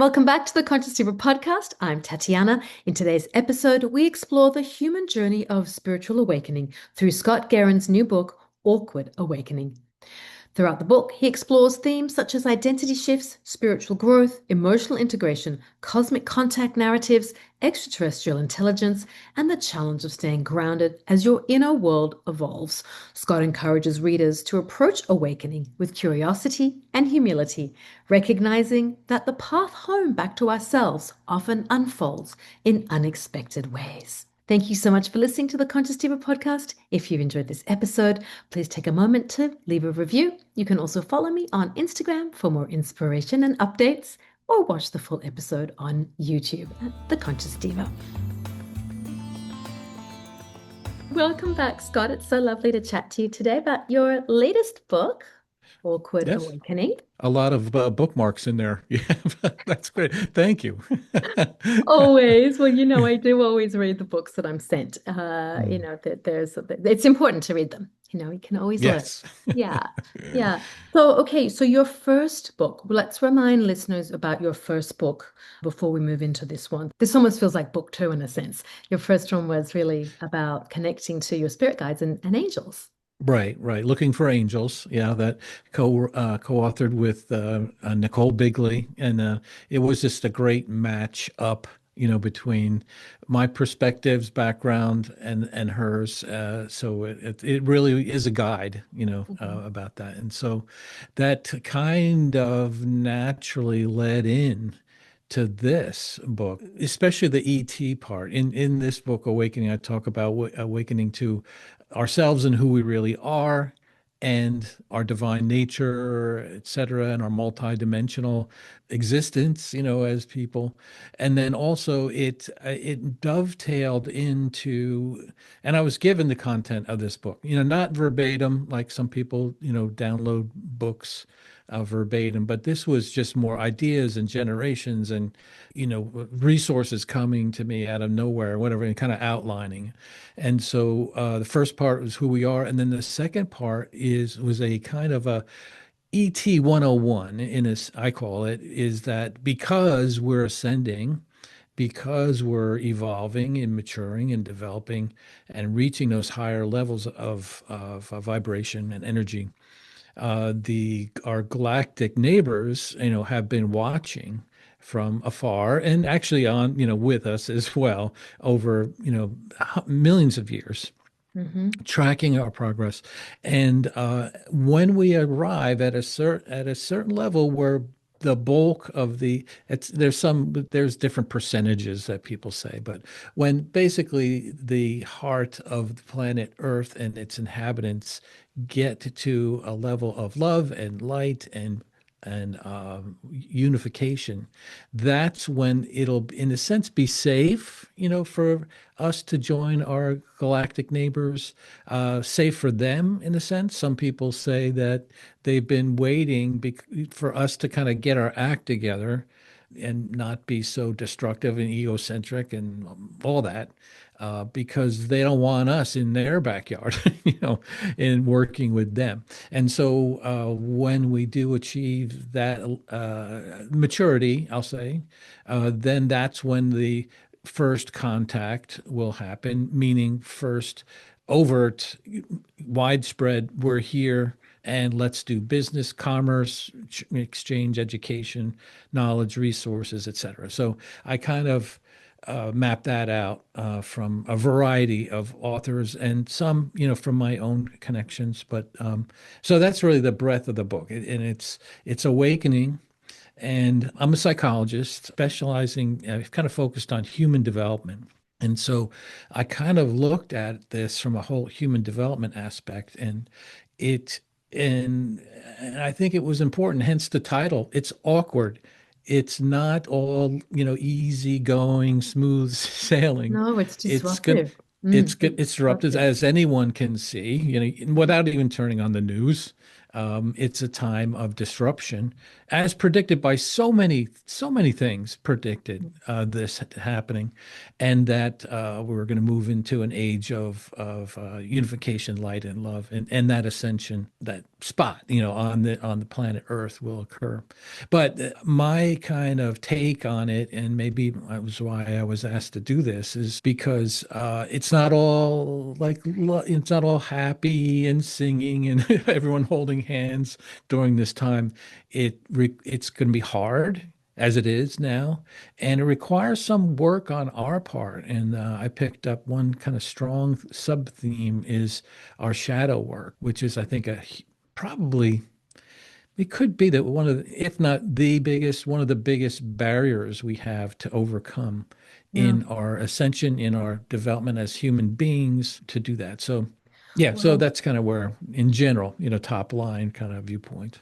Welcome back to the Conscious Diva Podcast. I'm Tatiana. In today's episode, we explore the human journey of spiritual awakening through Scott Guerin's new book, Awkward Awakening. Throughout the book, he explores themes such as identity shifts, spiritual growth, emotional integration, cosmic contact narratives, extraterrestrial intelligence, and the challenge of staying grounded as your inner world evolves. Scott encourages readers to approach awakening with curiosity and humility, recognizing that the path home back to ourselves often unfolds in unexpected ways. Thank you so much for listening to the Conscious Diva Podcast. If you've enjoyed this episode, please take a moment to leave a review. You can also follow me on Instagram for more inspiration and updates, or watch the full episode on YouTube at The Conscious Diva. Welcome back, Scott. It's so lovely to chat to you today about your latest book, Awkward Yes, Awakening. a lot of bookmarks in there. Yeah, that's great. Thank you. Always. Well, I do always read the books that I'm sent. Mm. It's important to read them. You can always learn. Yes. Yeah. Yeah. So your first book, let's remind listeners about your first book before we move into this one. This almost feels like book two in a sense. Your first one was really about connecting to your spirit guides and angels. Right, right. Looking for Angels. Yeah, that co-authored with Nicole Bigley, and it was just a great match up, between my perspectives, background, and hers. So it really is a guide, Mhm. about that, and so that kind of naturally led in to this book, especially the ET part. In this book, Awakening, I talk about awakening to ourselves and who we really are, and our divine nature, etc., and our multidimensional existence, as people. And then also it dovetailed into, and I was given the content of this book, not verbatim, like some people, download books verbatim, but this was just more ideas and generations and resources coming to me out of nowhere, whatever, and kind of outlining. And so the first part was who we are, and then the second part was a kind of a ET 101 in this, I call it, is that because we're ascending, because we're evolving and maturing and developing and reaching those higher levels of vibration and energy, the our galactic neighbors, have been watching from afar and actually on, with us as well over, millions of years, Mhm. tracking our progress. And when we arrive at a certain level where the bulk of there's different percentages that people say, but when basically the heart of the planet Earth and its inhabitants get to a level of love and light and unification, that's when it'll, in a sense, be safe, for us to join our galactic neighbors, safe for them, in a sense. Some people say that they've been waiting for us to kind of get our act together and not be so destructive and egocentric and all that, because they don't want us in their backyard, in working with them. And so when we do achieve that maturity, I'll say, then that's when the first contact will happen, meaning first overt, widespread, we're here and let's do business, commerce, exchange, education, knowledge, resources, etc. So I kind of map that out from a variety of authors and some, from my own connections. But so that's really the breadth of the book, and it's awakening. And I'm a psychologist specializing, kind of focused on human development. And so I kind of looked at this from a whole human development aspect, and it and I think it was important, hence the title. It's awkward. It's not all, easy going, smooth sailing. No, it's It's good. disruptive. It's It's good. It's disruptive, disruptive. as anyone can see, without even turning on the news. It's a time of disruption, as predicted by so many things predicted this happening, and that we're going to move into an age of unification, light, and love, and that ascension, that spot, on the planet Earth will occur. But my kind of take on it, and maybe that was why I was asked to do this, is because it's not all it's not all happy and singing and everyone holding hands during this time. It's going to be hard as it is now, and it requires some work on our part. And I picked up one kind of strong sub theme is our shadow work, which is, I think, probably it could be that one of the, if not the biggest, one of the biggest barriers we have to overcome Yeah. in our ascension, in our development as human beings to do that. So, yeah, so Well, that's kind of where, in general, top line kind of viewpoint.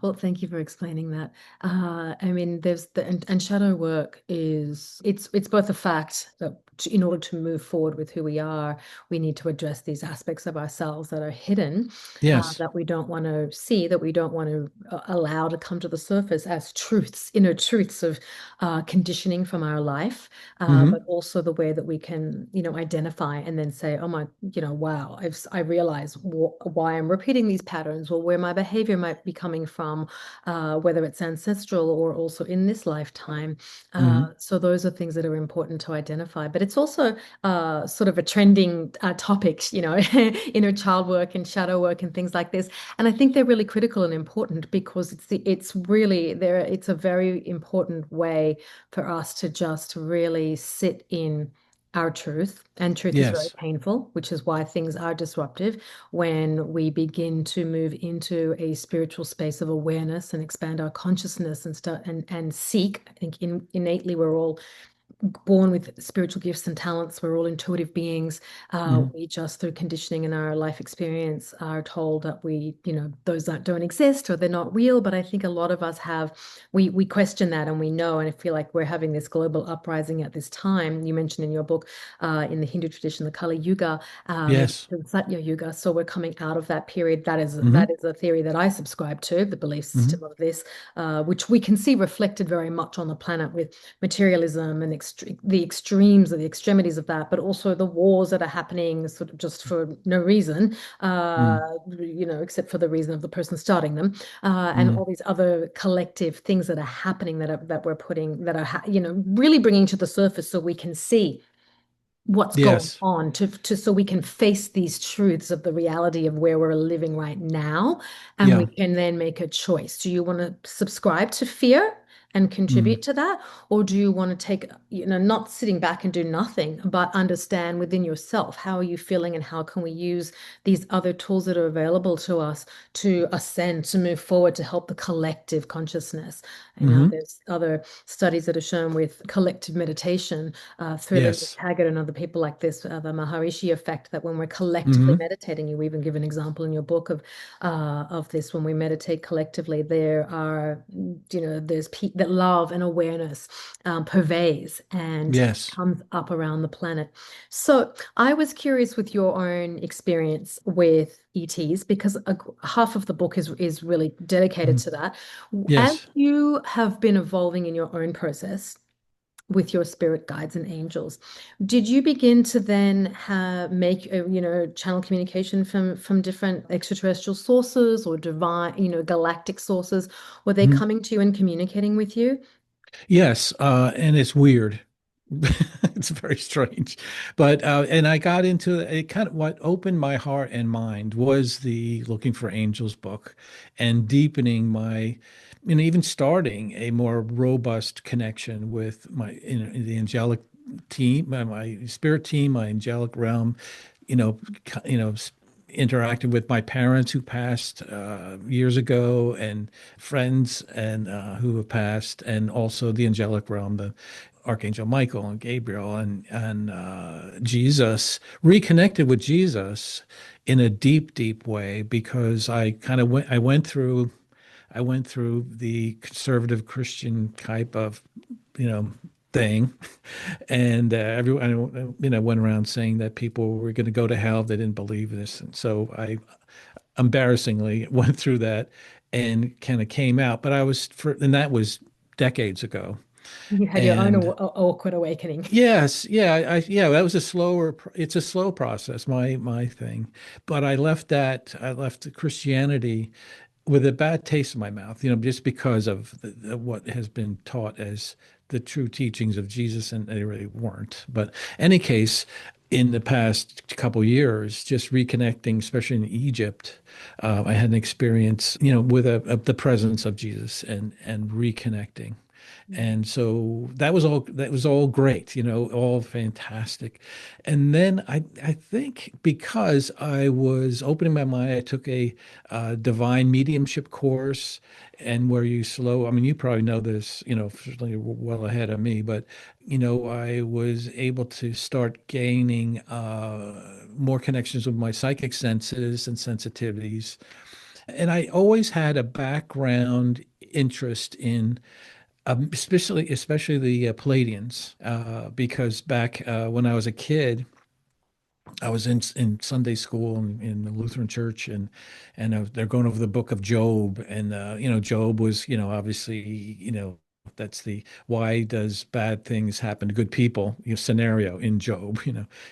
well, thank you for explaining that. I mean, there's and shadow work is it's both a fact that in order to move forward with who we are, we need to address these aspects of ourselves that are hidden, Yes. that we don't want to see, that we don't want to allow to come to the surface as truths, inner truths of conditioning from our life, but Hmm. also the way that we can, identify and then say, oh my, wow, I realize why I'm repeating these patterns, or where my behavior might be coming from, whether it's ancestral or also in this lifetime. Hmm. So those are things that are important to identify. But it's also sort of a trending topic, inner child work and shadow work and things like this. And I think they're really critical and important because it's really there. It's a very important way for us to just really sit in our truth. And truth is very Yes. painful, which is why things are disruptive when we begin to move into a spiritual space of awareness and expand our consciousness and start and seek. I think innately we're all born with spiritual gifts and talents. We're all intuitive beings. Hmm. We just, through conditioning and our life experience, are told that those that don't exist or they're not real. But I think a lot of us we question that, and we know, and I feel like we're having this global uprising at this time. You mentioned in your book, in the Hindu tradition, the Kali Yuga, Yes. the Satya Yuga. So we're coming out of that period. That Hmm. is a theory that I subscribe to, the belief system Hmm. of this, which we can see reflected very much on the planet with materialism and the extremes or the extremities of that, but also the wars that are happening sort of just for no reason, except for the reason of the person starting them, and all Hmm. these other collective things that are happening that we're putting that are really bringing to the surface so we can see what's going Yes. on to so we can face these truths of the reality of where we're living right now, and we Yeah. can then make a choice. Do you want to subscribe to fear and Mm. contribute to that, or do you want to take, not sitting back and do nothing, but understand within yourself, how are you feeling and how can we use these other tools that are available to us to ascend, to move forward, to help the collective consciousness. Hmm. There's other studies that are shown with collective meditation, through Linda Yes. Taggart and other people like this, the Maharishi effect, that when we're collectively Hmm. meditating, you even give an example in your book of this, when we meditate collectively, there are, there's that love and awareness pervades and Yes. comes up around the planet. So I was curious with your own experience with ETs, because half of the book is really dedicated Mhm. to that. As Yes. you have been evolving in your own process with your spirit guides and angels, did you begin to then make channel communication from different extraterrestrial sources or divine, galactic sources? Were they Mhm. coming to you and communicating with you? Yes, and it's weird. It's very strange. But and I got into it, kind of what opened my heart and mind was the Looking for Angels book, and deepening my, even starting a more robust connection with my, the angelic team, my spirit team, my angelic realm, you know, interacted with my parents who passed years ago, and friends and who have passed, and also the angelic realm, the Archangel Michael and Gabriel and Jesus. Reconnected with Jesus in a deep, deep way, because I went through the conservative Christian type of, you know, thing, and everyone, went around saying that people were going to go to hell if they didn't believe this, and so I embarrassingly went through that and kind of came out. But and that was decades ago. You had your own And awkward awakening. yes, yeah, yeah, that was it's a slow process, my thing. But I left Christianity with a bad taste in my mouth, just because of what has been taught as the true teachings of Jesus, and they really weren't. But any case, in the past couple years, just reconnecting, especially in Egypt, I had an experience, with the presence of Jesus and reconnecting. And so that was all great, all fantastic. And then I think because I was opening my mind, I took a divine mediumship course, and where I mean, you probably know this, certainly well ahead of me, but I was able to start gaining more connections with my psychic senses and sensitivities. And I always had a background interest in especially the Palladians, because back when I was a kid, I was in Sunday school in the Lutheran church, and they're going over the book of Job, and Job was, obviously, that's the why does bad things happen to good people, scenario in Job,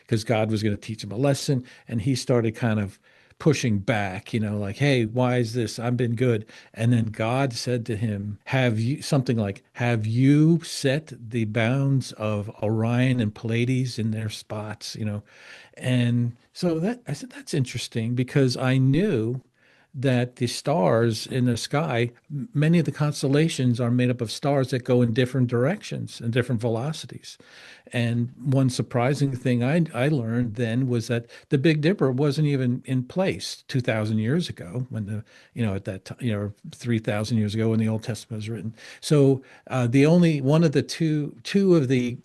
because God was going to teach him a lesson, and he started kind of pushing back, like, hey, why is this? I've been good. And then God said to him, have you set the bounds of Orion and Pleiades in their spots, And so I said, that's interesting, because I knew that the stars in the sky, many of the constellations are made up of stars that go in different directions and different velocities. And one surprising thing I learned then was that the Big Dipper wasn't even in place 2,000 years ago, when at that time, 3,000 years ago when the Old Testament was written. So the only one of the two of the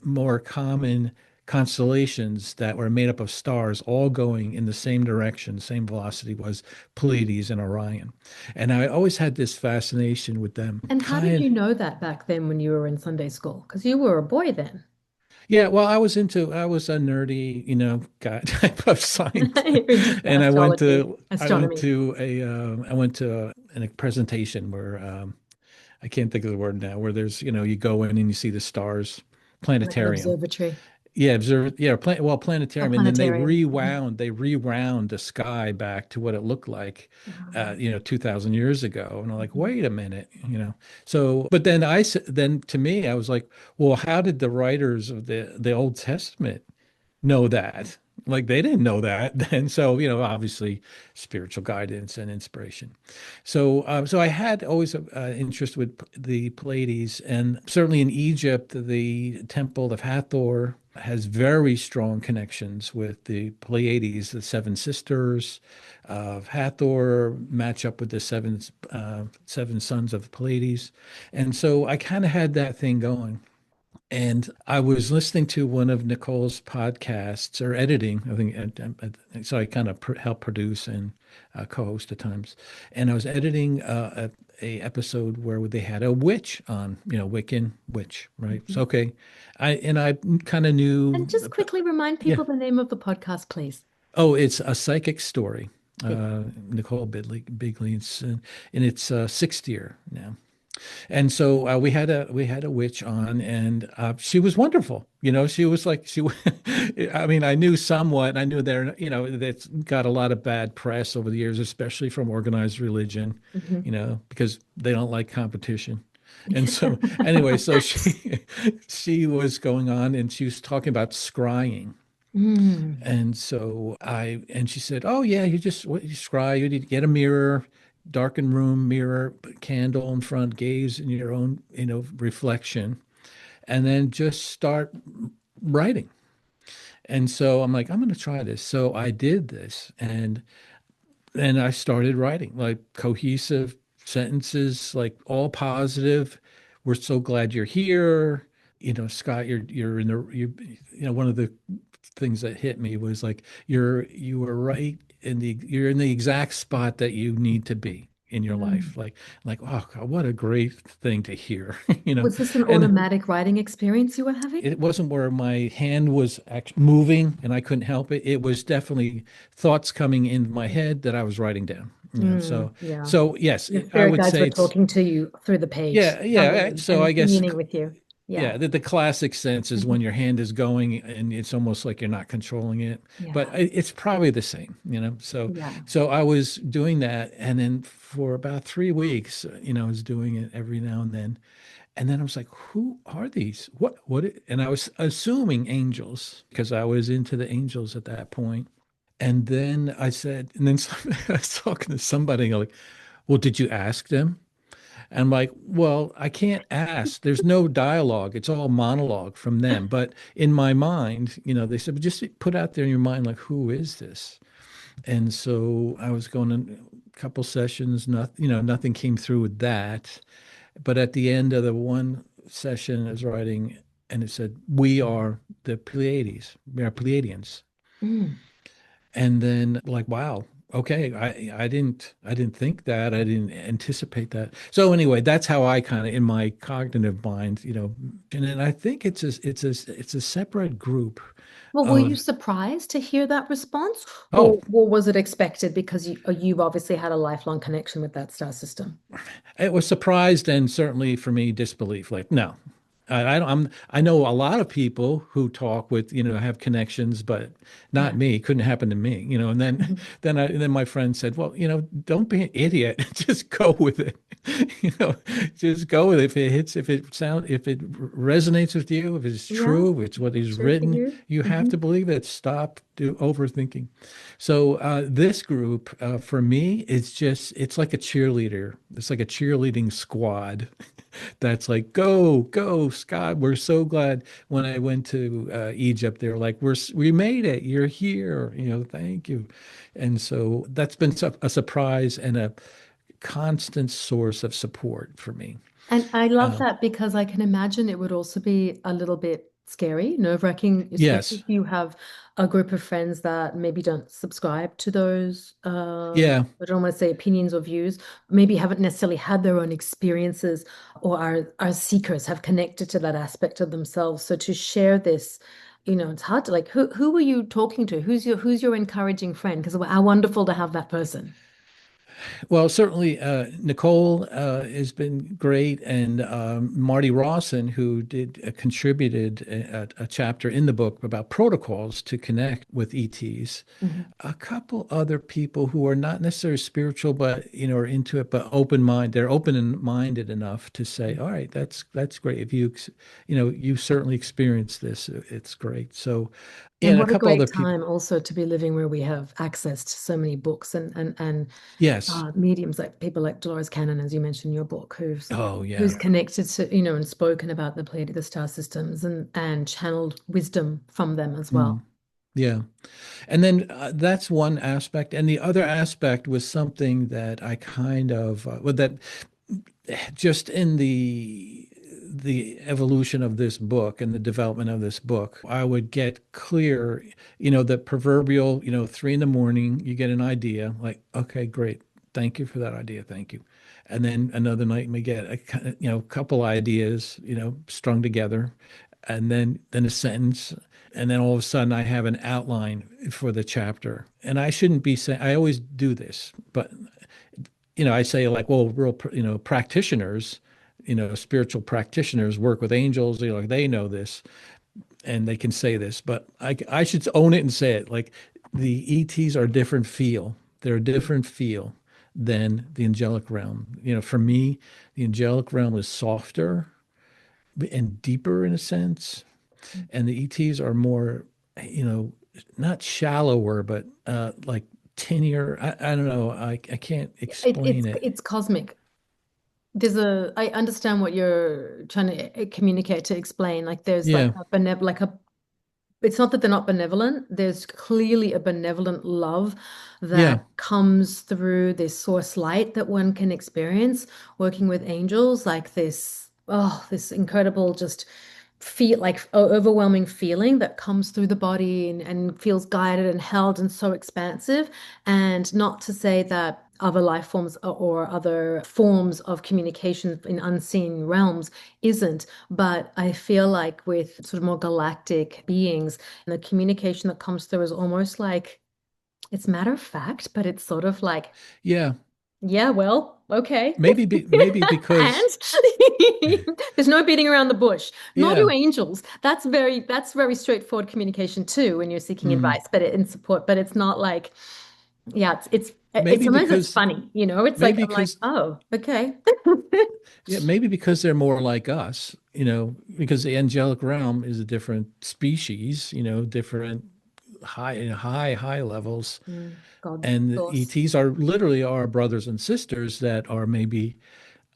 more common constellations that were made up of stars all going in the same direction, same velocity, was Pleiades and Orion. And I always had this fascination with them. And how did you know that back then when you were in Sunday school? Because you were a boy then. Yeah, well, I was a nerdy, guy type of science. You're into And astrology, astronomy. I went to a presentation where, I can't think of the word now, where there's, you go in and you see the stars, Like an planetarium. observatory Yeah, or planetarium, and then planetarium. they rewound the sky back to what it looked like, Mhm. 2,000 years ago. And I'm like, Mhm. wait a minute, So, but then to me, I was like, well, how did the writers of the Old Testament know that? Like, they didn't know that. And so, obviously spiritual guidance and inspiration. So I had always interest with the Pleiades, and certainly in Egypt, the Temple of Hathor has very strong connections with the Pleiades. The seven sisters of Hathor match up with the seven sons of the Pleiades, and so I kind of had that thing going. And I was listening to one of Nicole's podcasts, or editing, I think. So I kind of help produce and co-host at times. And I was editing a episode where they had a witch on, Wiccan witch, right? Mhm. So okay, I kind of knew. And just quickly remind Yeah. people the name of the podcast, please. Oh, it's a psychic story. Big. Nicole Bigley, in its sixth year now. And so we had a witch on, and she was wonderful. She was like I mean, I knew somewhat. I knew that's got a lot of bad press over the years, especially from organized religion, Mhm. because they don't like competition. And so anyway, so she was going on, and she was talking about scrying. Mm. And she said, "Oh yeah, you scry. You need to get a mirror, darken room, mirror, candle in front, gaze in your own, reflection, and then just start writing." And so I'm like, I'm going to try this. So I did this, and then I started writing like cohesive sentences, like all positive. We're so glad you're here. Scott, you're in the one of the things that hit me was like, you were right you're in the exact spot that you need to be. in your Mm. life. Like, oh God, what a great thing to hear, you know. Was this an And automatic writing experience you were having? it wasn't where my hand was actually moving and I couldn't help it. It was definitely thoughts coming in my head that I was writing down. Mm, yeah. So yes, Your I spirit would guides say were it's talking to you through the page, yeah. So and I guess communing with you. Yeah. yeah, the classic sense is Mhm. when your hand is going and it's almost like you're not controlling it, but Yeah. it's probably the same, you know. Yeah. So I was doing that, and then for about 3 weeks, you know, I was doing it every now and then I was like, who are these? What? And I was assuming angels because I was into the angels at that point. And then I said, and then I was talking to somebody like, well, did you ask them? And I'm like, well, I can't ask. There's no dialogue. It's all monologue from them. But in my mind, you know, they said, but just put out there in your mind, like, who is this? And so I was going to a couple sessions, nothing, you know, nothing came through with that. But at the end of the one session, I was writing, and it said, we are the Pleiades. We are Pleiadians. Mm. And then like, wow, okay, I didn't think that. I didn't anticipate that. So anyway, that's how I kind of in my cognitive mind, you know, and then I think it's a separate group Well, were you of surprised to hear that response, oh, or was it expected because you've obviously had a lifelong connection with that star system? it was surprised and certainly for me disbelief. Like, no, I know a lot of people who talk with, you know, have connections, but not Yeah. me. It couldn't happen to me, you know. And then, Mhm. then my friend said, well, you know, don't be an idiot. Just go with it. You know, just go with it. If it resonates with you, if it's Yeah. true, if it's what is True for written, you. you have Hmm. to believe it. Stop overthinking. So this group, for me, it's like a cheerleader. It's like a cheerleading squad that's like, go, Scott. We're so glad when I went to Egypt. They're like, we made it. You're here. You know, thank you. And so that's been a surprise and a constant source of support for me. And I love Uh, that because I can imagine it would also be a little bit scary, nerve-wracking, especially yes. if you have a group of friends that maybe don't subscribe to those, Yeah. I don't want to say opinions or views, maybe haven't necessarily had their own experiences or are seekers, have connected to that aspect of themselves. So to share this, it's hard to like, who were you talking to? Who's your encouraging friend? Because how wonderful to have that person. Well, certainly Nicole has been great, and Marty Rawson, who did contributed a chapter in the book about protocols to connect with ETs. Mhm. A couple other people who are not necessarily spiritual, but you know, are into it, but open mind. They're open and minded enough to say, "All right, that's great. If you know, you certainly experienced this. It's great." So, yeah, And and a what a couple great other people. time also to be living where we have access to so many books and Yes. mediums like people like Dolores Cannon, as you mentioned in your book, who's Oh, yeah. who's connected to, and spoken about the Pleiadic, the star systems and channeled wisdom from them as Mm, well. yeah. And then that's one aspect. And the other aspect was something that I kind of, well, that just in the evolution of this book and the development of this book, I would get clear, you know, the proverbial, you know, 3 in the morning, you get an idea, like, okay, great. Thank you for that idea. Thank you. And then another night we get you know, couple ideas, you know, strung together, and then a sentence, and then all of a sudden I have an outline for the chapter. And I shouldn't be saying, I always do this, but you know, I say like, well, real, you know, practitioners, you know, spiritual practitioners work with angels, you know, like they know this and they can say this, but I should own it and say it. Like the ETs are a different feel. They're a different feel than the angelic realm. You know, for me, the angelic realm is softer and deeper in a sense, and the ETs are more, you know, not shallower, but like tinier. I don't know. I can't It, explain it's it. it's cosmic. I understand what you're trying to communicate to explain. Like there's like Yeah, it's not that they're not benevolent. There's clearly a benevolent love yeah, that comes through this source light that one can experience working with angels, like this incredible just feel like overwhelming feeling that comes through the body and feels guided and held and so expansive. And not to say that other life forms or other forms of communication in unseen realms isn't. But I feel like with sort of more galactic beings, the communication that comes through is almost like it's matter of fact, but it's sort of like, Yeah, yeah, well, okay. maybe because And there's no beating around the bush, nor do yeah, angels. That's very straightforward communication too when you're seeking mm, advice, but in support, but it's not like, yeah, it's maybe sometimes it's because funny, you know. It's like maybe I'm like, because oh, okay. yeah, maybe because they're more like us, because the angelic realm is a different species, different high levels. God, And the source. ETs are literally our brothers and sisters that are maybe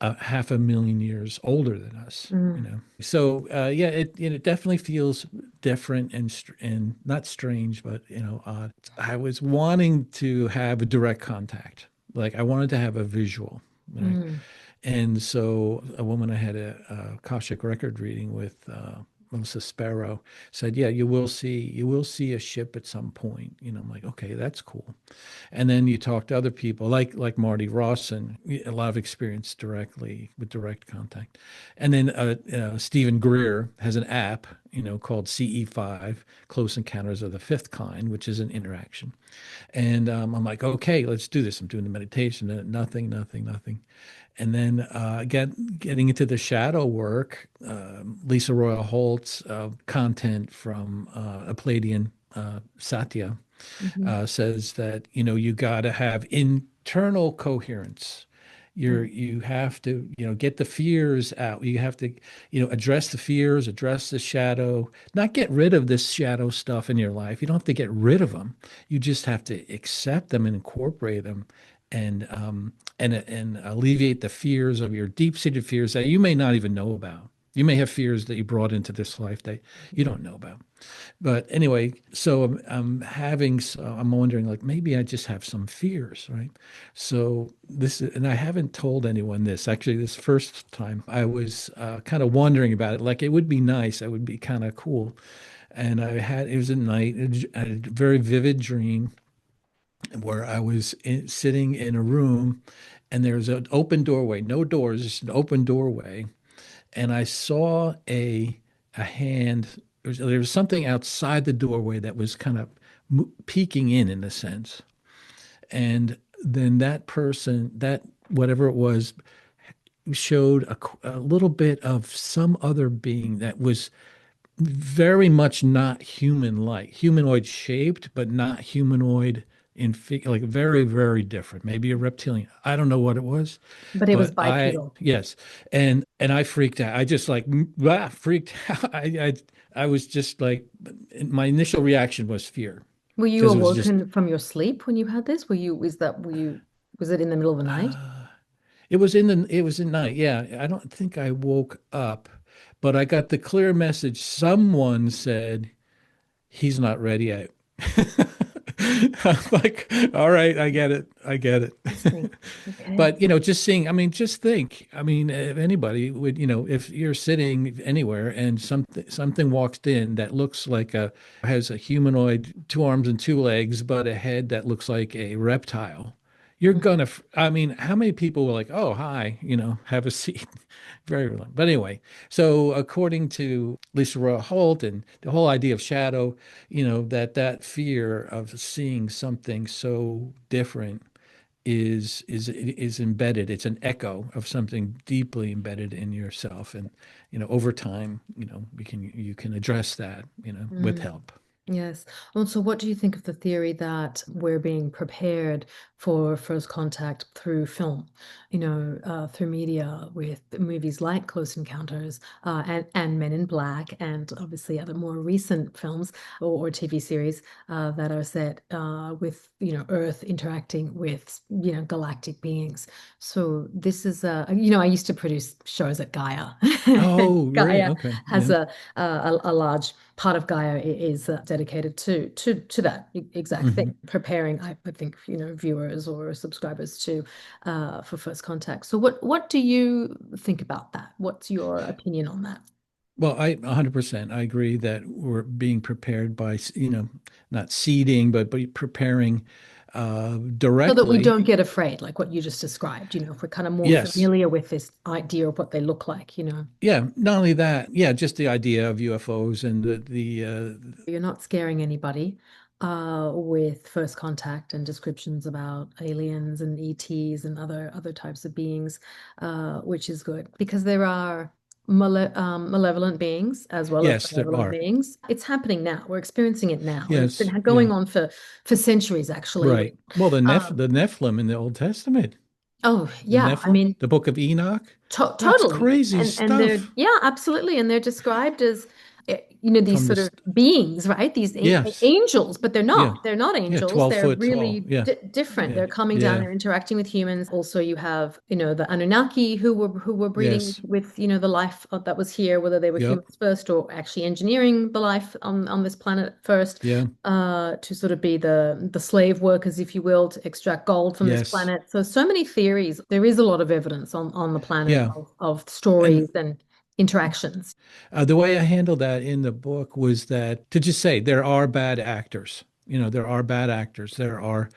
500,000 years older than us. Mm, So yeah, it definitely feels different and not strange, but odd. I was wanting to have a direct contact, like I wanted to have a visual, right? mm, And so a woman I had a Akashic record reading with, Melissa Sparrow, said, "Yeah, you will see a ship at some point." I'm like, "Okay, that's cool." And then you talk to other people like Marty Rawson, a lot of experience directly with direct contact. And then Stephen Greer has an app, called CE5, Close Encounters of the Fifth Kind, which is an interaction. And I'm like, okay, let's do this. I'm doing the meditation, and nothing, nothing, nothing. And then getting into the shadow work, Lisa Royal Holt's content from a Palladian, Satya, mhm, says that you got to have internal coherence. mm. You have to get the fears out. You have to address the fears, address the shadow, not get rid of this shadow stuff in your life. You don't have to get rid of them. You just have to accept them and incorporate them, and alleviate the fears of your deep-seated fears that you may not even know about. You may have fears that you brought into this life that you don't know about. But anyway, so I'm wondering, like, maybe I just have some fears, right? So and I haven't told anyone this. Actually, this first time I was kind of wondering about it. Like, it would be nice. It would be kind of cool. And it was at night, I had a very vivid dream where I was sitting in a room, and there's an open doorway, no doors, just an open doorway, and I saw a hand. There was something outside the doorway that was kind of peeking in a sense, and then that person, that whatever it was, showed a little bit of some other being that was very much not human-like, humanoid shaped, but not humanoid like very, very different. Maybe a reptilian. I don't know what it was, But it was but bipedal. yes, and I freaked out. I just like freaked out. I was just like, my initial reaction was fear Were you because it was just, awoken from your sleep when you had this? Was it in the middle of the night? it was in night. Yeah, I don't think I woke up, but I got the clear message. Someone said, he's not ready yet. I'm like, all right, I get it. I get it. Interesting. Okay. But, I mean, just think. I mean, if anybody would, if you're sitting anywhere and something walks in that looks like has a humanoid, two arms and two legs, but a head that looks like a reptile, you're gonna, I mean, how many people were like, oh, hi, have a seat? Very little. But anyway, so according to Lisa Royal Holt and the whole idea of shadow, that fear of seeing something so different is embedded. It's an echo of something deeply embedded in yourself, and over time, you can address that, with Mm. help. Yes. Also, what do you think of the theory that we're being prepared for first contact through film, through media with movies like Close Encounters, and Men in Black, and obviously other more recent films or TV series that are set with, Earth interacting with, galactic beings. So this is, I used to produce shows at Gaia. Oh, really? Gaia Okay. has Yeah. a large part of Gaia is dedicated to that exact thing, Hmm. preparing, I think, viewers or subscribers to for first contact. So what do you think about that? What's your opinion on that? Well, 100%. I agree that we're being prepared by, not seeding, but preparing. So that we directly. don't get afraid, like what you just described, if we're kind of more Yes. familiar with this idea of what they look like. Yeah. Not only that, yeah, just the idea of UFOs and You're not scaring anybody with first contact and descriptions about aliens and ETs and other types of beings, which is good because there are malevolent beings as well as yes, there benevolent are. beings. It's happening now. We're experiencing it now, and it's been Yes. going Yeah. on for centuries, actually. Right. Well, Um, the Nephilim in the Old Testament, oh the yeah, I Nephilim, mean, the Book of Enoch, that's Totally. crazy And they're, stuff yeah, absolutely. And they're described as, these from sort of this. beings, right? These Yes. angels, but they're Yeah. not. They're not Yeah. angels. 12 They're foot tall. really Yeah. different. Yeah. They're coming down, Yeah. they're interacting with humans. Also, you have, the Anunnaki who were breeding Yes. with, the life that was here, whether they were Yep. humans first or actually engineering the life on this planet first, Yeah. to sort of be the slave workers, if you will, to extract gold from this Yes. planet. So many theories. There is a lot of evidence on the planet Yeah. of And stories and interactions. the way I handled that in the book was that to just say there are bad actors. There are bad actors. There are,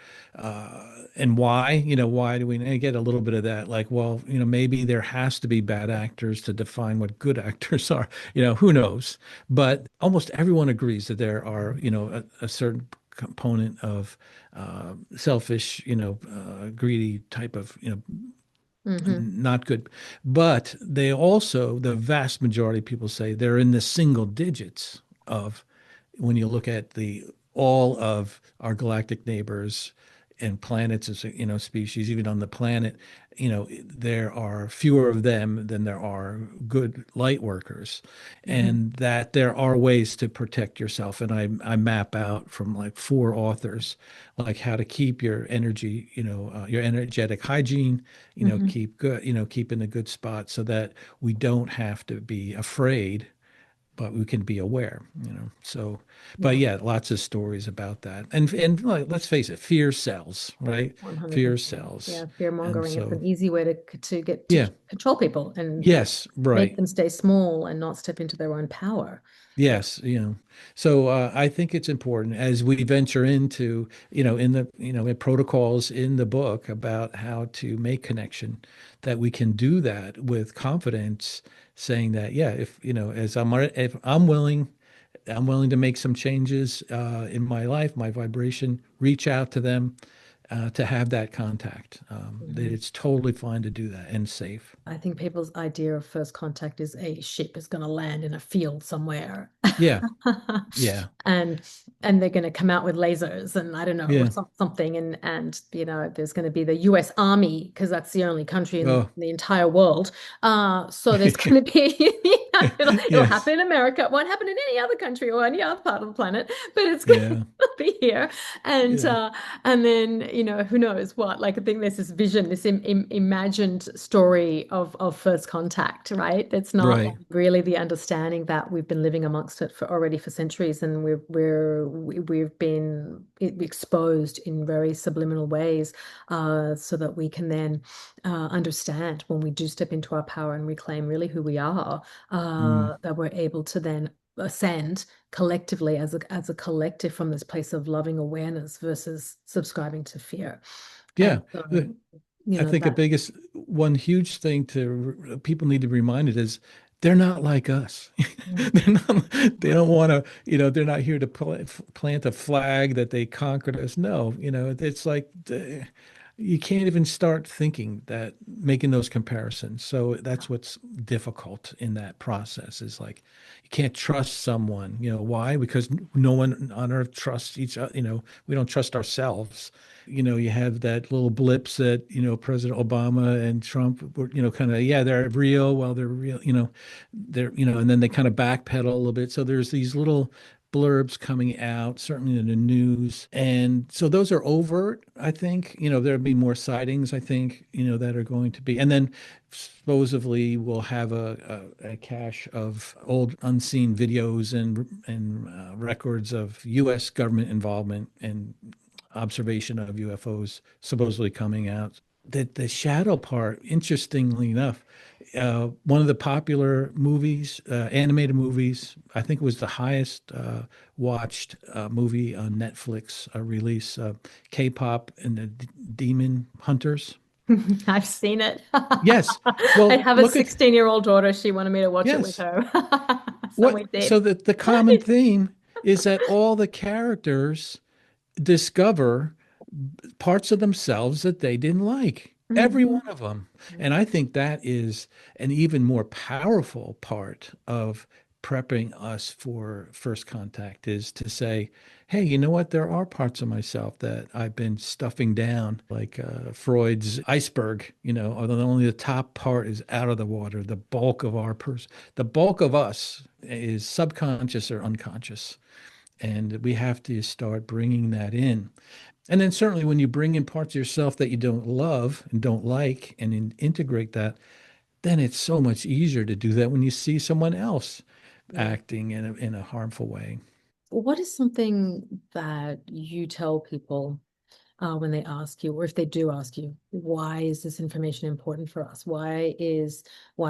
and why? Why do we and I get a little bit of that? Like, well, maybe there has to be bad actors to define what good actors are. Who knows? But almost everyone agrees that there are, a certain component of selfish, greedy type of, Hmm. not good. But they also, the vast majority of people say they're in the single digits of when you look at the all of our galactic neighbors and planets as species, even on the planet, there are fewer of them than there are good light workers, Hmm. and that there are ways to protect yourself. And I map out from like four authors, like how to keep your energy, your energetic hygiene, Hmm. keep good, keep in a good spot so that we don't have to be afraid but we can be aware. So, but Yeah, yeah, lots of stories about that. And like, let's face it, fear sells, right? Fear 100%. sells. Yeah, fear And mongering. It's so, an easy way to get to yeah, control people and yes, make right. them stay small and not step into their own power. Yes, so I think it's important as we venture into, in the, in protocols in the book about how to make connection, that we can do that with confidence, saying that, yeah, if I'm willing to make some changes in my life, my vibration, reach out to them to have that contact. That Mhm. it's totally fine to do that and safe. I think people's idea of first contact is a ship is going to land in a field somewhere. Yeah, yeah, and and they're going to come out with lasers and I don't know or yeah. something and there's going to be the US Army because that's the only country in Oh, the entire world. So there's going to be it'll yes, happen in America. It won't happen in any other country or any other part of the planet, but it's going yeah, to be here. And yeah, and then, who knows what? Like, I think there's this vision, this im imagined story of first contact, right? It's not like right. really the understanding that we've been living amongst it for centuries, and we've been exposed in very subliminal ways, so that we can then understand when we do step into our power and reclaim really who we are, Mm. that we're able to then ascend collectively as a collective from this place of loving awareness versus subscribing to fear. And Yeah. I think the that. biggest one huge thing to people need to be reminded is they're not like us. Mm. They don't want to, they're not here to plant a flag that they conquered us. No, it's like you can't even start thinking that making those comparisons. So that's what's difficult in that process is like you can't trust someone. Why? Because no one on earth trusts each other. We don't trust ourselves. You have that little blips that, President Obama and Trump were, kind of, yeah, they're real. Well, they're real, and then they kind of backpedal a little bit. So there's these little blurbs coming out, certainly in the news. And so those are overt, I think. There'll be more sightings, I think, that are going to be. And then supposedly we'll have a cache of old unseen videos and records of U.S. government involvement and observation of UFOs supposedly coming out. the shadow part, interestingly enough, one of the popular movies, animated movies, I think it was the highest watched movie on Netflix release, K-pop and the Demon Hunters. I've seen it. Yes. I Well, have a look at 16-year-old daughter. She wanted me to watch it with yes. her. So we What did. so that the common theme is that all the characters discover parts of themselves that they didn't like. Every Mhm. one of them. And I think that is an even more powerful part of prepping us for first contact is to say, hey, you know what? There are parts of myself that I've been stuffing down, like Freud's iceberg, although only the top part is out of the water. The bulk of our person, the bulk of us is subconscious or unconscious. And we have to start bringing that in. And then certainly when you bring in parts of yourself that you don't love and don't like and integrate that, then it's so much easier to do that when you see someone else Yeah. acting in a harmful way. What is something that you tell people when they ask you, or if they do ask you, why is this information important for us? Why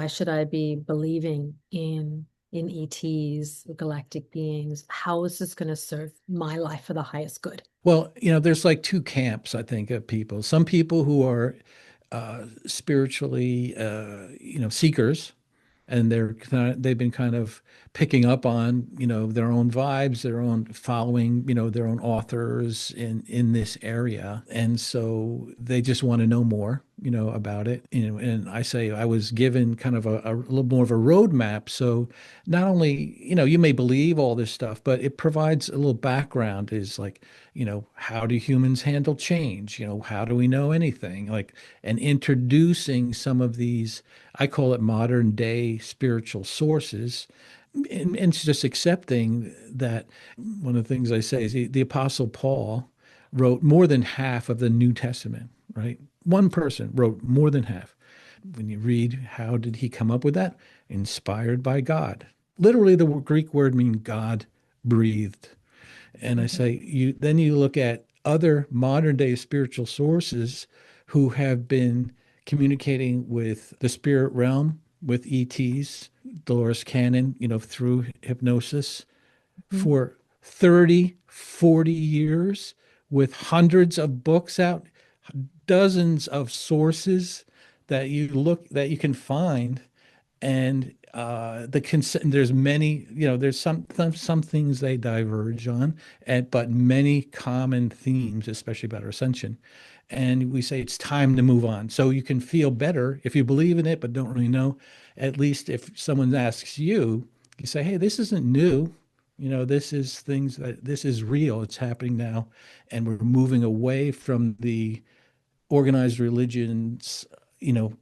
should I be believing in ETs, galactic beings? How is this going to serve my life for the highest good? Well, there's like two camps, I think, of people. Some people who are spiritually, seekers, and they've been kind of picking up on their own vibes, their own following, their own authors in this area, and so they just want to know more about it. And I say I was given kind of a little more of a roadmap, so not only you may believe all this stuff, but it provides a little background. Is like, how do humans handle change? How do we know anything, like, and introducing some of these, I call it modern day spiritual sources. And it's just accepting that one of the things I say is the Apostle Paul wrote more than half of the New Testament, right? One person wrote more than half. When you read, how did he come up with that? Inspired by God. Literally, the Greek word means God breathed. And I Mhm. say, you look at other modern day spiritual sources who have been communicating with the spirit realm, with ETs, Dolores Cannon, through hypnosis for 30, 40 years with hundreds of books out, dozens of sources that you can find, and there's many, there's some things they diverge on, but many common themes, especially about our ascension. And we say it's time to move on, so you can feel better if you believe in it but don't really know. At least if someone asks you, you say, hey, this isn't new. This is real. It's happening now, and we're moving away from the organized religions,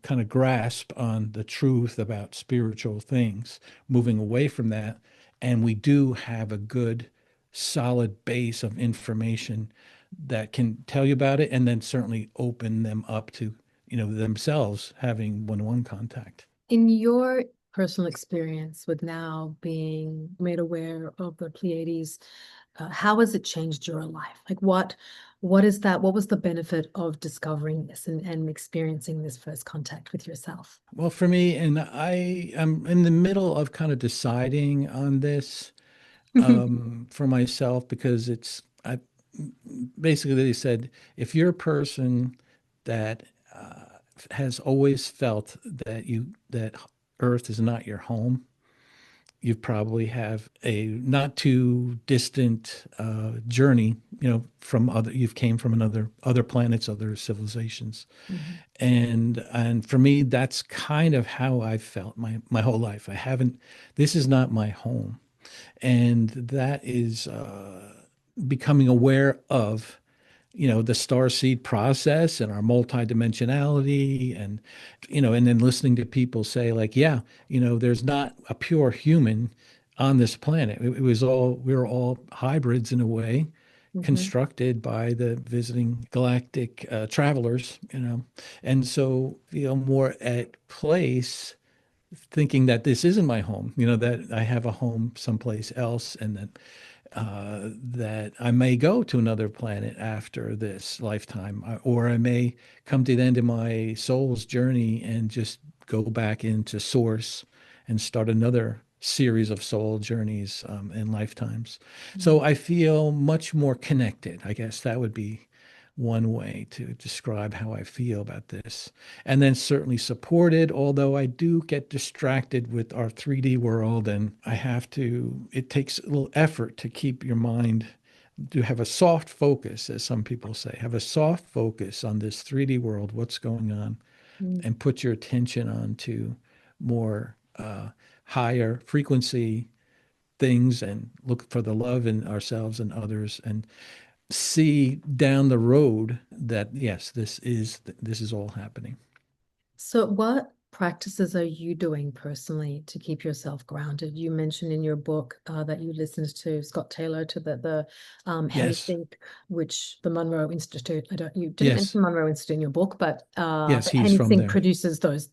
kind of grasp on the truth about spiritual things, moving away from that. And we do have a good, solid base of information that can tell you about it, and then certainly open them up to, themselves having one-on-one contact. In your personal experience with now being made aware of the Pleiades, how has it changed your life? Like what is that? What was the benefit of discovering this and experiencing this first contact with yourself? Well, for me, and I am in the middle of kind of deciding on this for myself, because I basically, they said, if you're a person that has always felt that Earth is not your home, you probably have a not too distant journey, from you've came from other planets, other civilizations. Mhm. And for me, that's kind of how I felt my whole life. I haven't, this is not my home. And that is becoming aware of, the star seed process and our multidimensionality, and then listening to people say, like, yeah, there's not a pure human on this planet. It was all, we were all hybrids in a way, Mhm. constructed by the visiting galactic travelers, and so feel more at place thinking that this isn't my home, that I have a home someplace else, and that that I may go to another planet after this lifetime, or I may come to the end of my soul's journey and just go back into source and start another series of soul journeys and lifetimes. So Mm. I feel much more connected. I guess that would be one way to describe how I feel about this. And then certainly supported, although I do get distracted with our 3D world and it takes a little effort to keep your mind, to have a soft focus, as some people say, have a soft focus on this 3D world, what's going on, Mm. and put your attention onto more higher frequency things and look for the love in ourselves and others and see down the road that yes, this is all happening. So, what practices are you doing personally to keep yourself grounded? You mentioned in your book that you listened to Scott Taylor to the Yes, Hemi which the Monroe Institute. I don't. You didn't yes, mention Monroe Institute in your book, but yes, the he's Hemi from there. produces those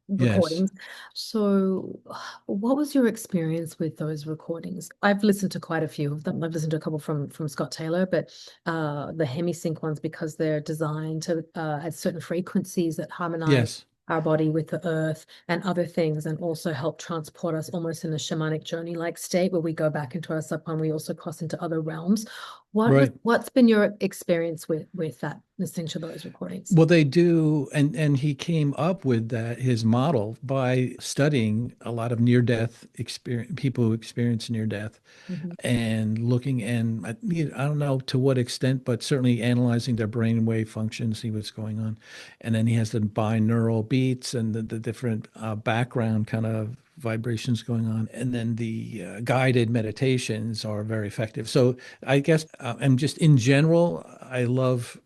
Yes, recordings. So, what was your experience with those recordings? I've listened to quite a few of them. I've listened to a couple from Scott Taylor, but the Hemisync ones because they're designed to at certain frequencies that harmonize yes, our body with the earth and other things, and also help transport us almost in a shamanic journey like state where we go back into our subcon. We also cross into other realms. right. What's been your experience with that, listening to those recordings? Well, they do, and he came up with that his model by studying a lot of near death experience, people who experience near death, Mhm. and looking and I don't know to what extent, but certainly analyzing their brainwave functions, see what's going on, and then he has the binaural beats and the different background kind of vibrations going on, and then the guided meditations are very effective. So I guess and just in general, I love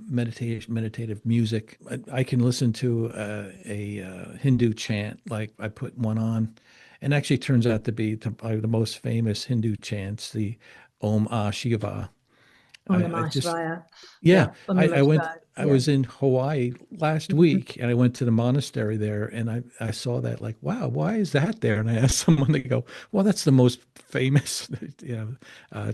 meditative music. I can listen to a Hindu chant, like I put one on and actually turns out to be probably the most famous Hindu chants, the Om Ah Shiva. Om I Namah just, Shivaya. yeah, Yeah, Om Namah Shivaya. I Yeah. was in Hawaii last Mhm. week and I went to the monastery there and I saw that like, wow, why is that there? And I asked someone, they go, well, that's the most famous,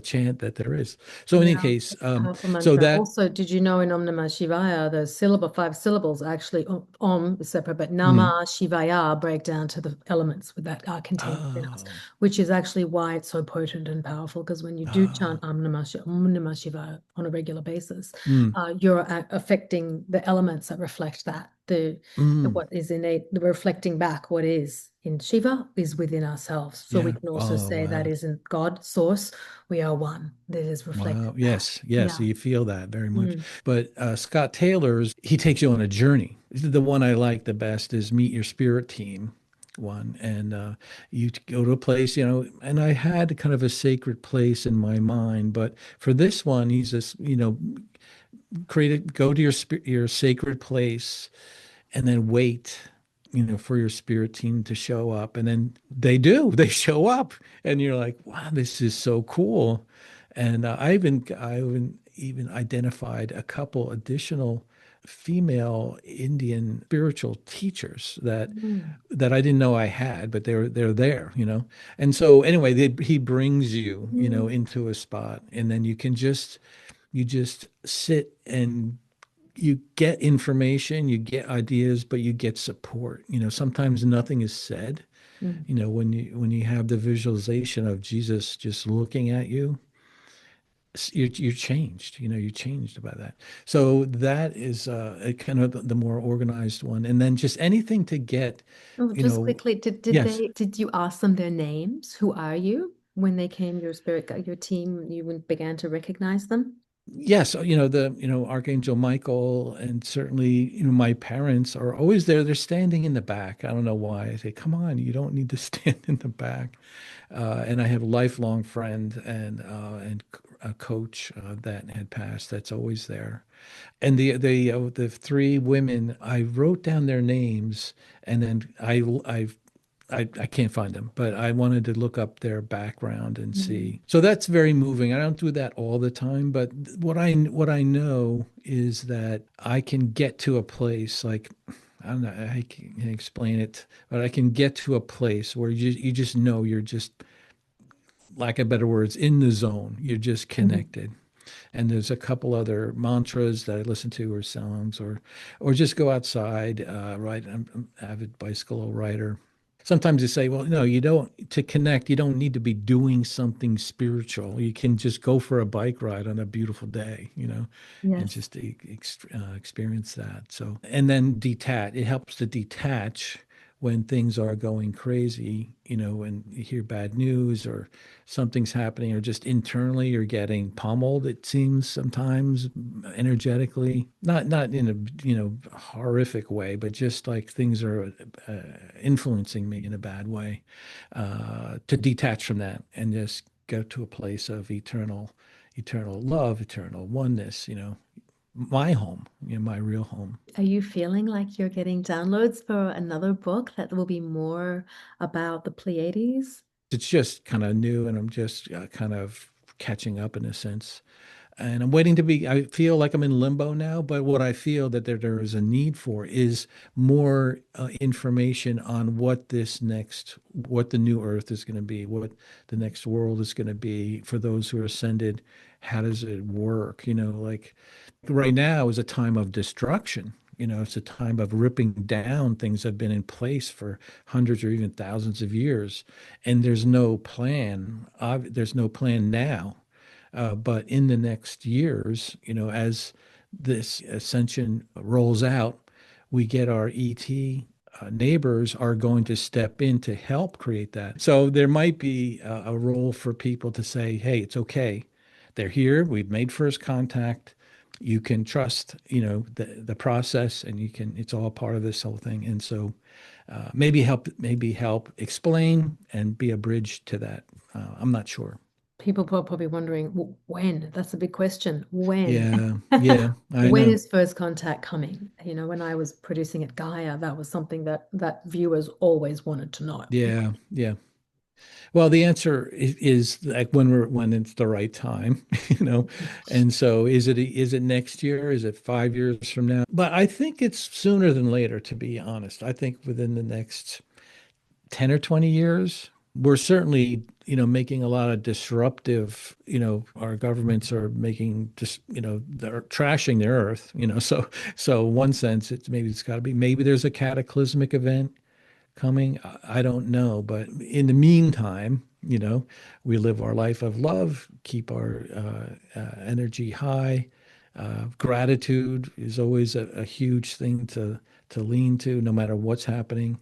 chant that there is. So in any Yeah, case, it's a powerful so mantra. that, Also, did you know in Om Namah Shivaya, the five syllables actually Om is separate, but mm, Namah Shivaya break down to the elements that are contained within us, oh, which is actually why it's so potent and powerful. Because when you do chant oh, Om Namah Shivaya on a regular basis, mm, you're affecting the elements that reflect that. mm, What is innate, the reflecting back what is in Shiva is within ourselves. So we yeah, can also oh, say that wow. isn't God source. We are one. That is reflected Wow. back. Yes. Yes. Yeah. You feel that very much. Mm. But Scott Taylor's, he takes you on a journey. The one I like the best is Meet Your Spirit Team one. And you go to a place, and I had kind of a sacred place in my mind. But for this one, he's just, go to your sacred place and then wait, for your spirit team to show up. And then they show up and you're like, wow, this is so cool. And I even identified a couple additional female Indian spiritual teachers Mm. that I didn't know I had, but they're there. And so anyway, he brings you, Mm. into a spot, and then you just sit and you get information, you get ideas, but you get support. Sometimes nothing is said. Mm. When you have the visualization of Jesus just looking at you, you're changed. You're changed by that. So that is a kind of the more organized one, and then just anything to get, Oh, you just know, quickly, yes. did you ask them their names? Who are you? When they came, your team, you began to recognize them? Yes, Archangel Michael, and certainly, my parents are always there. They're standing in the back. I don't know why. I say, come on, you don't need to stand in the back. And I have a lifelong friend and a coach that had passed that's always there. And the three women, I wrote down their names, and then I can't find them, but I wanted to look up their background and Mm. see. So that's very moving. I don't do that all the time, but what I know is that I can get to a place like, I don't know, I can explain it, but I can get to a place where you just know you're just lack of better words, in the zone. You're just Mhm. connected. And there's a couple other mantras that I listen to, or songs, or just go outside, ride. I'm an avid bicycle rider. Sometimes they say, well, no, you don't, to connect, you don't need to be doing something spiritual. You can just go for a bike ride on a beautiful day, and Yes. just experience that. So, and then detach. It helps to detach when things are going crazy, when you hear bad news or something's happening, or just internally you're getting pummeled, it seems sometimes, energetically, not in a horrific way, but just like things are influencing me in a bad way, to detach from that and just go to a place of eternal love, eternal oneness, my home, my real home. Are you feeling like you're getting downloads for another book that will be more about the Pleiades? It's just kind of new, and I'm just kind of catching up in a sense. And I'm waiting to be, I feel like I'm in limbo now, but what I feel that there is a need for is more information on what the new earth is going to be, what the next world is going to be for those who are ascended. How does it work? Like right now is a time of destruction. It's a time of ripping down things that have been in place for hundreds or even thousands of years. And there's no plan. There's no plan now, but in the next years, as this ascension rolls out, we get our ET neighbors are going to step in to help create that. So there might be a role for people to say, hey, it's okay. They're here. We've made first contact. You can trust, the process, and it's all part of this whole thing. And so maybe help explain and be a bridge to that. I'm not sure. People are probably wondering, when? That's a big question. When? Yeah, yeah, I When know. is first contact coming? When I was producing at Gaia, that was something that viewers always wanted to know. Yeah, yeah. Well, the answer is like when it's the right time, you know. And so is it next year? Is it 5 years from now? But I think it's sooner than later, to be honest. I think within the next 10 or 20 years, we're certainly, making a lot of disruptive, our governments are making just, they're trashing the earth, so in one sense it's got to be, maybe there's a cataclysmic event coming. I don't know. But in the meantime, we live our life of love, keep our energy high. Gratitude is always a huge thing to lean to, no matter what's happening,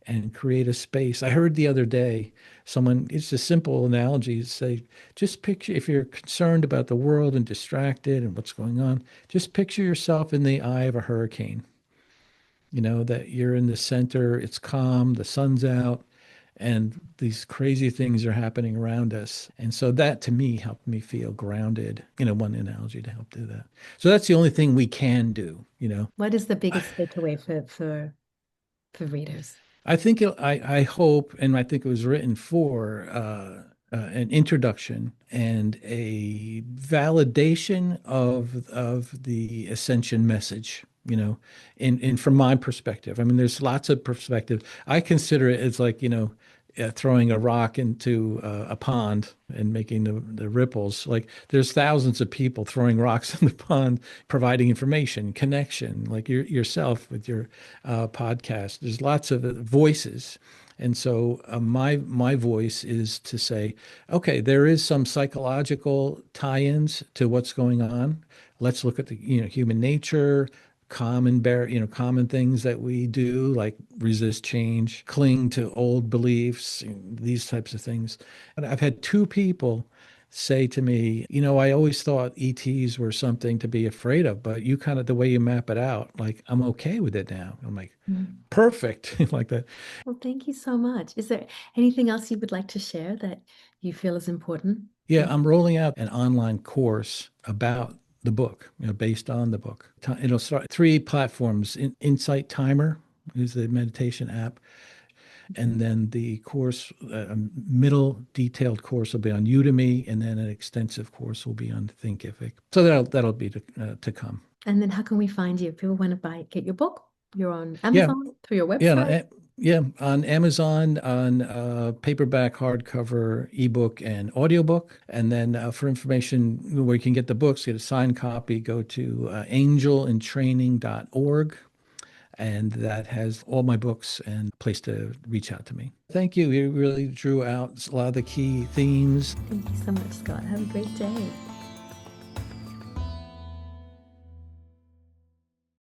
and create a space. I heard the other day someone, it's a simple analogy, say, just picture, if you're concerned about the world and distracted and what's going on, just picture yourself in the eye of a hurricane. That you're in the center, it's calm, the sun's out, and these crazy things are happening around us. And so that to me helped me feel grounded, one analogy to help do that. So that's the only thing we can do. What is the biggest takeaway for readers? I think I hope, and I think it was written for an introduction and a validation of the ascension message. In from my perspective. I mean, there's lots of perspective. I consider it as like throwing a rock into a pond and making the ripples. Like there's thousands of people throwing rocks in the pond, providing information, connection, like yourself with your podcast. There's lots of voices. And so my voice is to say, okay, there is some psychological tie-ins to what's going on. Let's look at the human nature, common things that we do, like resist change, cling to old beliefs, these types of things. And I've had two people say to me, I always thought ETs were something to be afraid of, but you kind of, the way you map it out, like I'm okay with it now. I'm like, Mm. perfect, like that. Well, thank you so much. Is there anything else you would like to share that you feel is important? Yeah, I'm rolling out an online course about the book, based on the book. It'll start three platforms. Insight Timer is the meditation app. And then the course, middle detailed course will be on Udemy, and then an extensive course will be on Thinkific. So that'll be to come. And then how can we find you if people want to get your book? You're on Yeah, Amazon through your yeah, website. Yeah, on Amazon, on paperback, hardcover, ebook, and audiobook. And then for information where you can get the books, get a signed copy, go to angelintraining.org. And that has all my books and a place to reach out to me. Thank you. You really drew out a lot of the key themes. Thank you so much, Scott. Have a great day.